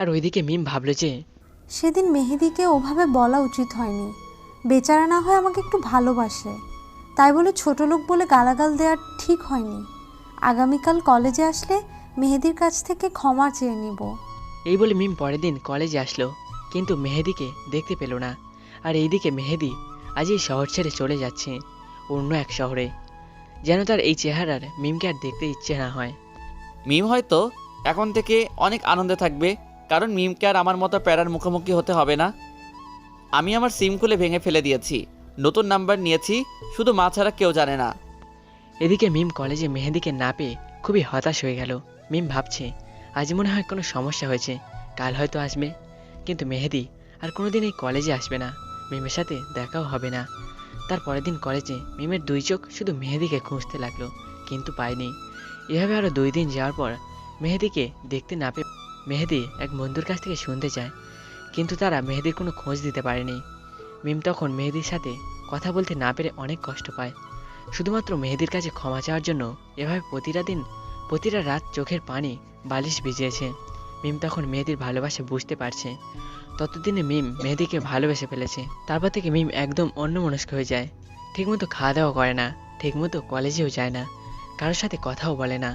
আর ওইদিকে মিম ভাবলো যে সেদিন মেহেদিকে ওভাবে বলা উচিত হয়নি। বেচারা না হয় আমাকে একটু ভালোবাসে, তাই বলে ছোট লোক বলে গালাগাল দেওয়া ঠিক হয়নি। আগামীকাল কলেজে আসলে মেহেদির কাছ থেকে ক্ষমা চেয়ে নিব। এই বলে মিম পরের দিন কলেজে আসলো, কিন্তু মেহেদিকে দেখতে পেল না। আর এইদিকে মেহেদি আজ এই শহর ছেড়ে চলে যাচ্ছে অন্য এক শহরে, যেন তার এই চেহারার মিমকে আর দেখতে ইচ্ছে না হয়। মিম হয়তো এখন থেকে অনেক আনন্দে থাকবে, কারণ মিমকে আর আমার মতো প্যারার মুখোমুখি হতে হবে না। আমি আমার সিম খুলে ভেঙে ফেলে দিয়েছি, নতুন নাম্বার নিয়েছি, শুধু মা ছাড়া কেউ জানে না। এদিকে মিম কলেজে মেহেদিকে না পেয়ে খুবই হতাশ হয়ে গেল। মিম ভাবছে আজ মনে হয় কোনো সমস্যা হয়েছে, কাল হয়তো আসবে, কিন্তু মেহেদি আর কোনোদিন এই কলেজে আসবে না, মিমের সাথে দেখাও হবে না। তার পরের দিন কলেজে মিমের দুই চোখ শুধু মেহেদিকে খুঁজতে লাগলো, কিন্তু পায়নি। এভাবে আরও 2 দিন যাওয়ার পর মেহেদিকে দেখতে না পেয়ে মেহেদি এক বন্ধুর কাছ থেকে শুনতে চায়, কিন্তু তারা মেহেদির কোনো খোঁজ দিতে পারেনি। মিম তখন মেহেদির সাথে কথা বলতে না পেরে অনেক কষ্ট পায়। শুধুমাত্র মেহেদির কাছে ক্ষমা চাওয়ার জন্য এভাবে প্রতিটা রাত চোখের পানি বালিশ ভিজিয়েছে। মিম তখন মেহেদির ভালোবাসা বুঝতে পারছে। ততদিনে মিম মেহেদিকে ভালোবেসে ফেলেছে। তারপর থেকে মিম একদম অন্যমনস্ক হয়ে যায়। ঠিকমতো খাওয়া দাওয়া করে না, ঠিকমতো কলেজেও যায় না, কারোর সাথে কথাও বলে না,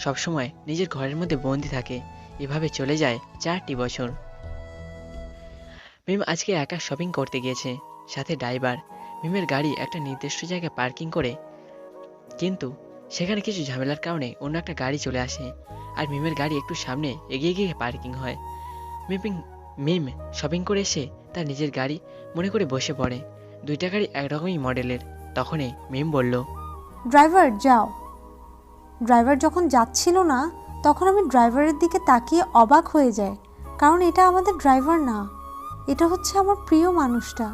সবসময় নিজের ঘরের মধ্যে বন্দি থাকে। এভাবে চলে যায় 4টি বছর। মিম আজকে একা শপিং করতে গিয়েছে, সাথে ড্রাইভার। মিমের গাড়ি একটা নির্দিষ্ট জায়গায় পার্কিং করে, কিন্তু সেখানে কিছু ঝামেলার কারণে অন্য একটা গাড়ি চলে আসে, আর মিমের গাড়ি একটু সামনে এগিয়ে গিয়ে পার্কিং হয়। মিম শপিং করে এসে তার নিজের গাড়ি মনে করে বসে পড়ে। দুইটা গাড়ি একরকমই মডেলের। তখনই মিম বলল, ড্রাইভার যাও। ড্রাইভার যখন যাচ্ছিল না, তখন আমি ড্রাইভারের দিকে তাকিয়ে অবাক হয়ে যাই, কারণ এটা আমাদের ড্রাইভার না, এটা হচ্ছে আমার প্রিয় মানুষটা,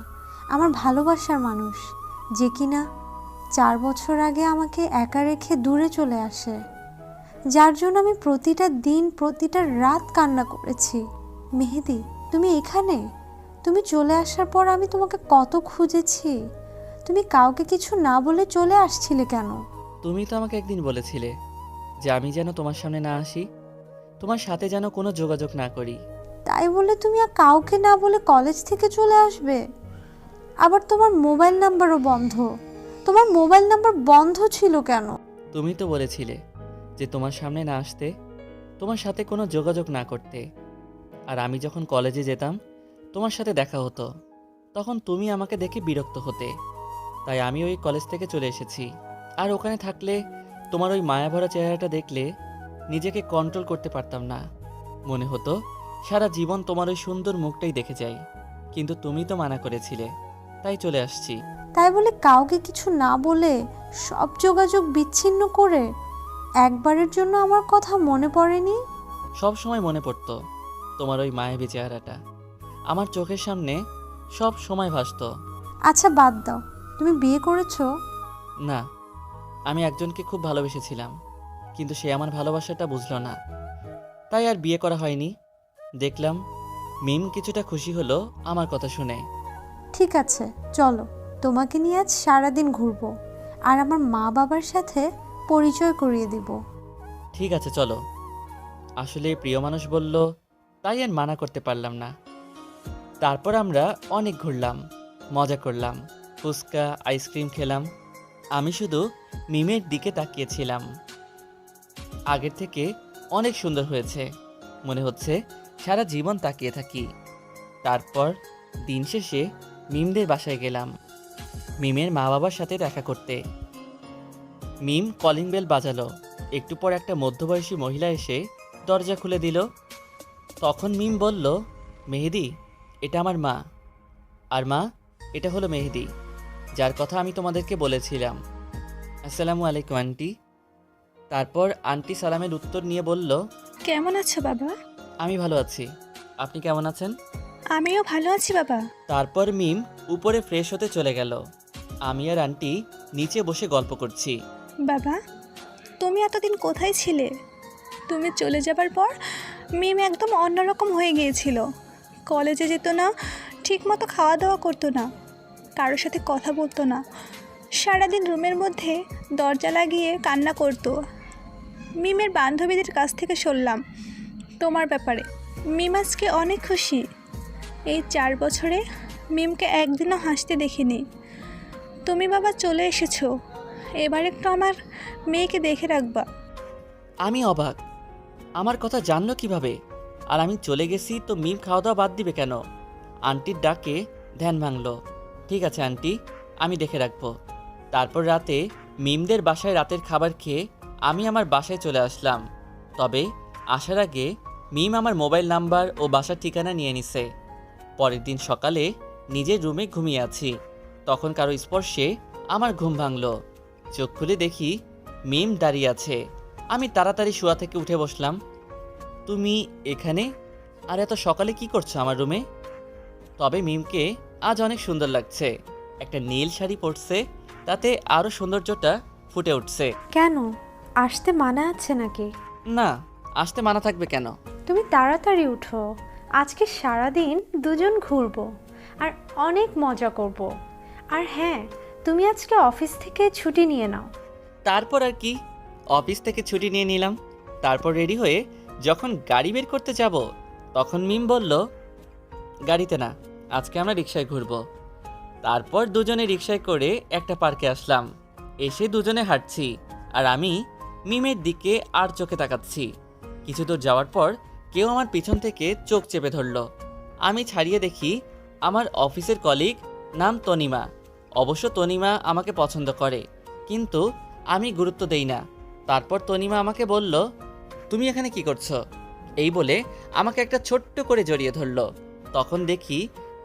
আমার ভালোবাসার মানুষ, যে কিনা 4 বছর আগে আমাকে একা রেখে দূরে চলে আসে, যার জন্য আমি প্রতিটা দিন প্রতিটা রাত কান্না করেছি। মেহেদি, তুমি এখানে? তুমি চলে আসার পর আমি তোমাকে কত খুঁজেছি। তুমি কাউকে কিছু না বলে চলে আসছিলে কেন? তুমি তো আমাকে একদিন বলেছিলে যে আমি যেন তোমার সামনে না আসি, তোমার সাথে যেন কোনো যোগাযোগ না করি। তাই বলে তুমি আর কাউকে না বলে কলেজ থেকে চলে আসবে? আবার তোমার মোবাইল নাম্বারও বন্ধ। তোমার মোবাইল নাম্বার বন্ধ ছিল কেন? তুমি তো বলেছিলে যে তোমার সামনে না আসতে, তোমার সাথে কোনো যোগাযোগ না করতে। আর আমি যখন কলেজে যেতাম, তোমার সাথে দেখা হতো, তখন তুমি আমাকে দেখে বিরক্ত হতে। তাই আমি ওই কলেজ থেকে চলে এসেছি। আর ওখানে থাকলে তোমার ওই মায়াভরা চেহারাটা দেখলে নিজেকে কন্ট্রোল করতে পারতাম না। মনে হতো সারা জীবন তোমার ওই সুন্দর মুখটাই দেখে যাই, কিন্তু তুমি তো মানা করেছিলে, তাই চলে আসছি। তাই বলে কাউকে কিছু না বলে সব যোগাযোগ বিচ্ছিন্ন করে একবারের জন্য আমার কথা মনে পড়েনি? সব সময় মনে পড়তো তোমার ওই মায়াবী চেহারাটা, আমার চোখের সামনে সব সময় ভাসতো। আচ্ছা বাদ দাও, তুমি বিয়ে করেছো? না, আমি একজনকে খুব ভালোবেসেছিলাম, কিন্তু সে আমার ভালোবাসাটা বুঝলো না, তাই আর বিয়ে করা হয়নি। দেখলাম মিম কিছুটা খুশি হলো আমার কথা শুনে। ঠিক আছে, চলো, তোমাকে নিয়ে আজ সারাদিন ঘুরবো, আর আমার মা বাবার সাথে পরিচয় করিয়ে দিব। ঠিক আছে চলো। আসলে প্রিয় মানুষ বলল, তাই আর মানা করতে পারলাম না। তারপর আমরা অনেক ঘুরলাম, মজা করলাম, ফুচকা আইসক্রিম খেলাম। আমি শুধু মিমের দিকে তাকিয়েছিলাম। আগের থেকে অনেক সুন্দর হয়েছে, মনে হচ্ছে সারা জীবন তাকিয়ে থাকি। তারপর দিন শেষে মিমদের বাসায় গেলাম মিমের মা বাবার সাথে দেখা করতে। মিম কলিং বেল বাজালো। একটু পর একটা মধ্যবয়সী মহিলা এসে দরজা খুলে দিল। তখন মিম বলল, মেহেদি, এটা আমার মা। আর মা, এটা হলো মেহেদি, যার কথা আমি তোমাদেরকে বলেছিলাম। আসসালামু আলাইকুম আন্টি। তারপর আন্টি সালামের উত্তর নিয়ে বলল, কেমন আছো বাবা? আমি ভালো আছি, আপনি কেমন আছেন? আমিও ভালো আছি বাবা। তারপর মিম উপরে ফ্রেশ হতে চলে গেল। আমি আর আন্টি নিচে বসে গল্প করছি। বাবা, তুমি এতদিন কোথায় ছিলে? তুমি চলে যাবার পর মিম একদম অন্যরকম হয়ে গিয়েছিল। কলেজে যেত না, ঠিকমতো খাওয়া দাওয়া করতো না, কারোর সাথে কথা বলতো না, সারাদিন রুমের মধ্যে দরজা লাগিয়ে কান্না করতো। মিমের বান্ধবীদের কাছ থেকে শুনলাম তোমার ব্যাপারে, মিম আজকে অনেক খুশি। এই 4 বছরে মিমকে একদিনও হাসতে দেখিনি। তুমি বাবা চলে এসেছো, এবার একটু আমার মেয়েকে দেখে রাখবা। আমি অবাক, আমার কথা জানলো কিভাবে? আর আমি চলে গেছি তো মিম খাওয়া দাওয়া বাদ দিবে কেন? আন্টির ডাকে ধ্যান ভাঙলো। ঠিক আছে আন্টি, আমি দেখে রাখবো। তারপর রাতে মিমদের বাসায় রাতের খাবার খেয়ে আমি আমার বাসায় চলে আসলাম। তবে আসার আগে মিম আমার মোবাইল নাম্বার ও বাসার ঠিকানা নিয়ে নিছে। পরের দিন সকালে নিজের রুমে ঘুমিয়ে আছি, তখন কারো স্পর্শে আমার ঘুম ভাঙলো। চোখ খুলে দেখি মিম দাঁড়িয়ে আছে। আমি তাড়াতাড়ি শোয়া থেকে উঠে বসলাম। তুমি এখানে? আর এত সকালে কি করছো আমার রুমে? তবে মিমকে আজ অনেক সুন্দর লাগছে। একটা নীল শাড়ি পরছে, তাতে আরও সৌন্দর্যটা ফুটে উঠছে। কেন, আসতে মানা আছে নাকি? না, আসতে মানা থাকবে কেন? তুমি তাড়াতাড়ি উঠো, আজকে সারাদিন দুজন ঘুরবো আর অনেক মজা করব। আর হ্যাঁ, তুমি আজকে অফিস থেকে ছুটি নিয়ে নাও। তারপর আর কি, অফিস থেকে ছুটি নিয়ে নিলাম। তারপর রেডি হয়ে যখন গাড়ি বের করতে যাব, তখন মিম বলল, গাড়িতে না, আজকে আমরা রিকশায় ঘুরবো। তারপর দুজনে রিকশায় করে একটা পার্কে আসলাম। এসে দুজনে হাঁটছি, আর আমি মিমের দিকে আর চোখে তাকাচ্ছি। কিছু দূর যাওয়ার পর কেউ আমার পিছন থেকে চোখ চেপে ধরলো। আমি ছাড়িয়ে দেখি আমার অফিসের কলিগ, নাম তনিমা। অবশ্য তনিমা আমাকে পছন্দ করে, কিন্তু আমি গুরুত্ব দেই না। তারপর তনিমা আমাকে বলল, তুমি এখানে কি করছো? এই বলে আমাকে একটা ছোট্ট করে জড়িয়ে ধরলো। তখন দেখি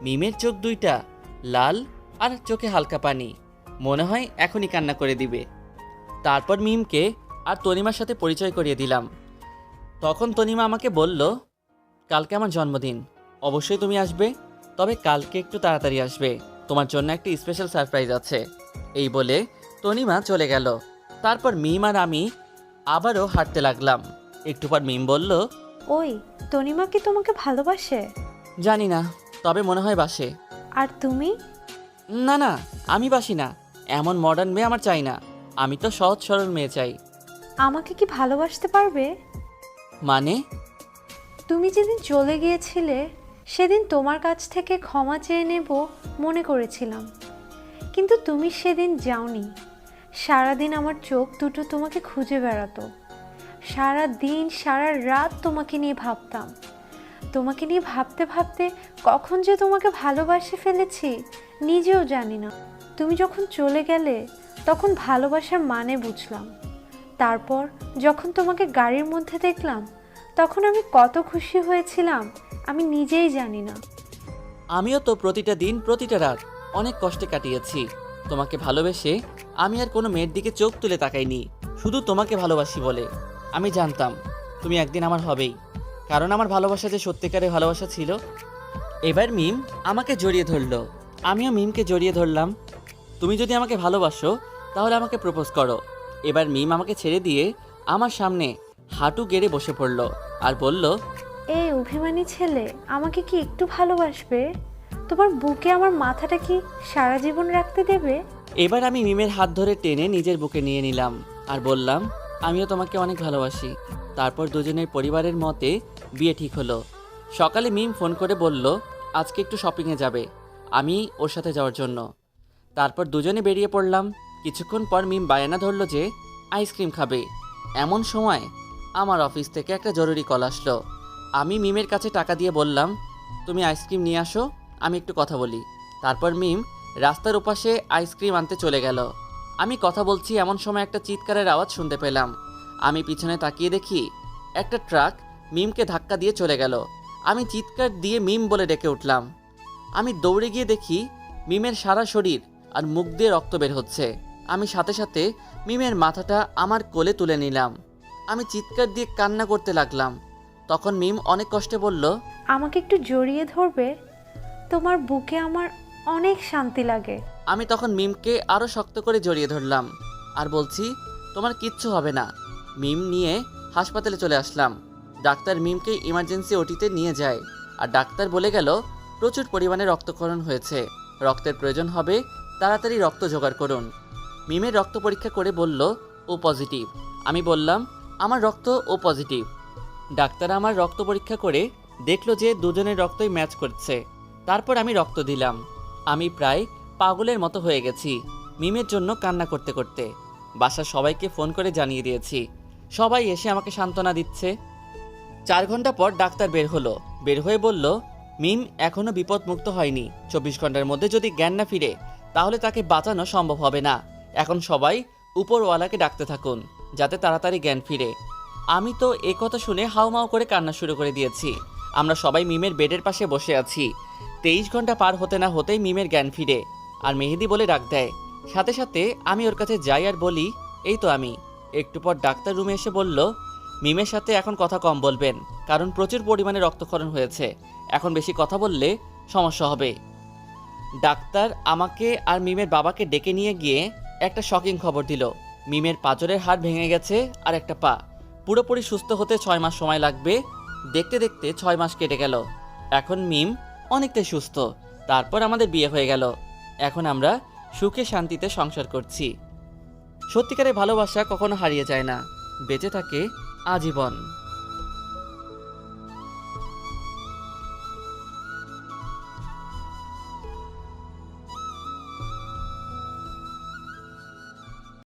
মিমের চোখ দুইটা লাল আর চোখে হালকা পানি, মনে হয় এখনই কান্না করে দিবে। তারপর মিমকে আর তনিমার সাথে পরিচয় করিয়ে দিলাম। তখন তনিমা আমাকে বলল, কালকে আমার জন্মদিন, অবশ্যই তুমি আসবে, তবে কালকে একটু তাড়াতাড়ি আসবে, তোমার জন্য একটা স্পেশাল সারপ্রাইজ আছে। এই বলে তনিমা চলে গেল। তারপর মিম আর আমি আবারও হাঁটতে লাগলাম। একটু পর মিম বলল, ওই, তনিমা কি তোমাকে ভালোবাসে? জানি না, তবে মনে হয় বাসে। আর তুমি? না না, আমি বাসি না, এমন মডার্ন মেয়ে আমার চাই না। আমি তো সহজ সরল মেয়ে চাই। আমাকে কি ভালোবাসতে পারবে? মানে? তুমি যেদিন চলে গিয়েছিলে সেদিন তোমার কাছ থেকে ক্ষমা চেয়ে নেব মনে করেছিলাম, কিন্তু তুমি সেদিন যাওনি। সারাদিন আমার চোখ দুটো তোমাকে খুঁজে বেড়াতো। সারা দিন সারা রাত তোমাকে নিয়ে ভাবতাম। তোমাকে নিয়ে ভাবতে ভাবতে কখন যে তোমাকে ভালোবাসে ফেলেছি নিজেও জানি না। তুমি যখন চলে গেলে তখন ভালোবাসার মানে বুঝলাম। তারপর যখন তোমাকে গাড়ির মধ্যে দেখলাম তখন আমি কত খুশি হয়েছিলাম আমি নিজেই জানি না। আমিও তো প্রতিটা দিন প্রতিটা রাত অনেক কষ্টে কাটিয়েছি। তোমাকে ভালোবেসে আমি আর কোনো মেয়ের দিকে চোখ তুলে তাকাইনি, শুধু তোমাকে ভালোবাসি বলে। আমি জানতাম তুমি একদিন আমার হবেই, কারণ আমার ভালোবাসা যে সত্যিকারের ভালোবাসা ছিল। এবার মিম আমাকে জড়িয়ে ধরলো, আমিও মিমকে জড়িয়ে ধরলাম। তুমি যদি আমাকে ভালোবাসো তাহলে আমাকে প্রপোজ করো। এবার মিম আমাকে ছেড়ে দিয়ে আমার সামনে হাঁটু গেড়ে বসে পড়লো আর বলল, এই অভিমানী ছেলে, আমাকে কি একটু ভালোবাসবে? তোমার বুকে আমার মাথাটা কি সারা জীবন রাখতে দেবে? এবার আমি মিমের হাত ধরে টেনে নিজের বুকে নিয়ে নিলাম আর বললাম, আমিও তোমাকে অনেক ভালোবাসি। তারপর দুজনের পরিবারের মতে বিয়ে ঠিক হলো। সকালে মিম ফোন করে বলল, আজকে একটু শপিংয়ে যাবে, আমি ওর সাথে যাওয়ার জন্য। তারপর দুজনে বেরিয়ে পড়লাম। কিছুক্ষণ পর মিম বায়না ধরলো যে আইসক্রিম খাবে। এমন সময় আমার অফিস থেকে একটা জরুরি কল আসলো। আমি মিমের কাছে টাকা দিয়ে বললাম, তুমি আইসক্রিম নিয়ে আসো, আমি একটু কথা বলি। তারপর মিম রাস্তার ওপাশে আইসক্রিম আনতে চলে গেল। আমি কথা বলছি এমন সময় একটা চিৎকারের আওয়াজ শুনতে পেলাম। আমি পিছনে তাকিয়ে দেখি একটা ট্রাক মিমকে ধাক্কা দিয়ে চলে গেল। আমি চিৎকার দিয়ে মিম বলে ডেকে উঠলাম। আমি দৌড়ে গিয়ে দেখি মিমের সারা শরীর আর মুখ দিয়ে রক্ত বের হচ্ছে। আমি সাথে সাথে মিমের মাথাটা আমার কোলে তুলে নিলাম। আমি চিৎকার দিয়ে কান্না করতে লাগলাম। তখন মিম অনেক কষ্টে বলল, আমাকে একটু জড়িয়ে ধরবে? তোমার বুকে আমার অনেক শান্তি লাগে। আমি তখন মিমকে আরও শক্ত করে জড়িয়ে ধরলাম আর বলছি, তোমার কিচ্ছু হবে না। মিম নিয়ে হাসপাতালে চলে আসলাম। ডাক্তার মিমকে ইমার্জেন্সি ওটিতে নিয়ে যায়, আর ডাক্তার বলে গেল প্রচুর পরিমাণে রক্তক্ষরণ হয়েছে, রক্তের প্রয়োজন হবে, তাড়াতাড়ি রক্ত জোগাড় করুন। মিমের রক্ত পরীক্ষা করে বলল ও পজিটিভ। আমি বললাম আমার রক্ত ও পজিটিভ। ডাক্তার আমার রক্ত পরীক্ষা করে দেখলো যে দুজনের রক্তই ম্যাচ করছে। তারপর আমি রক্ত দিলাম। আমি প্রায় পাগলের মতো হয়ে গেছি মিমের জন্য কান্না করতে করতে। বাসার সবাইকে ফোন করে জানিয়ে দিয়েছি, সবাই এসে আমাকে সান্ত্বনা দিচ্ছে। 4 ঘন্টা পর ডাক্তার বের হলো। বের হয়ে বলল, মিম এখনো বিপদমুক্ত হয়নি। 24 ঘন্টার মধ্যে যদি জ্ঞান না ফিরে তাহলে তাকে বাঁচানো সম্ভব হবে না। এখন সবাই উপরওয়ালাকে ডাকতে থাকুন যাতে তাড়াতাড়ি জ্ঞান ফিরে। আমি তো এ কথা শুনে হাউমাউ করে কান্না শুরু করে দিয়েছি। আমরা সবাই মিমের বেডের পাশে বসে আছি। 23 ঘন্টা পার হতে না হতেই মিমের জ্ঞান ফিরে আর মেহেদি বলে ডাক দেয়। সাথে সাথে আমি ওর কাছে যাই আর বলি, এই তো আমি। একটু পর ডাক্তার রুমে এসে বলল, মিমের সাথে এখন কথা কম বলবেন, কারণ প্রচুর পরিমাণে রক্তক্ষরণ হয়েছে। এখন বেশি কথা বললে সমস্যা হবে। ডাক্তার আমাকে আর মিমের বাবাকে ডেকে নিয়ে গিয়ে একটা শকিং খবর দিল। মিমের পাঁজরের হাড় ভেঙে গেছে আর একটা পা। পুরোপুরি সুস্থ হতে 6 মাস সময় লাগবে। দেখতে দেখতে 6 মাস কেটে গেল। এখন মিম অনেকটাই সুস্থ। তারপর আমাদের বিয়ে হয়ে গেল। এখন আমরা সুখে শান্তিতে সংসার করছি। সত্যিকারের ভালোবাসা কখনো হারিয়ে যায় না, বেঁচে থাকে আজীবন।